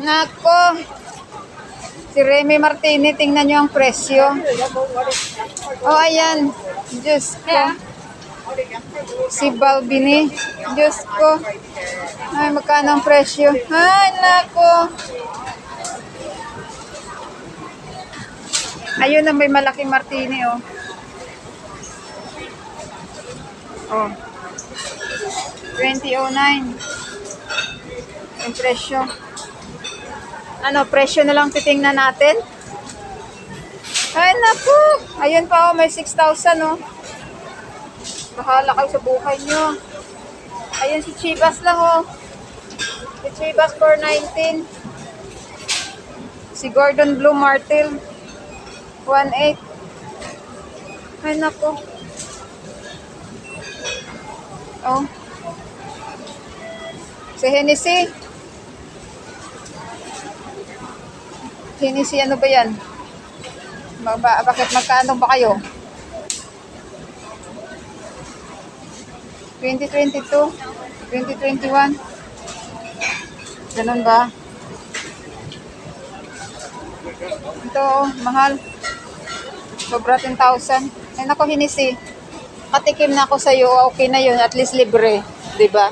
Nako. Si Remy Martini, tingnan nyo ang presyo. Oh, ayan. Diyos ko. Si Balbini. Diyos ko. Ay, magkano ang presyo? Ay, nako. Ayun na may malaking Martini, oh. Oh. 2009. Yung presyo. Ano, presyo na lang titingnan natin. Ay, naku. Ayun pa, oh, may 6,000, oh. Bahala kayo sa buhay nyo. Ayun, si Chivas lang, oh. Si Chivas 419. Si Gordon Blue Martel 1.8. Ay, naku. Oh. Si Hennessy. Hennessy, ano ba yan? Bakit magkano ba kayo? 2022? 2021? Ganun ba? Ito, oh, mahal. Sobra 10,000. Ay, naku, Hennessy. Patikim na ako sa'yo. Okay na yun. At least libre. Diba?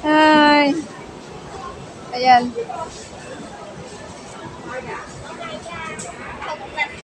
Ay. Ayan.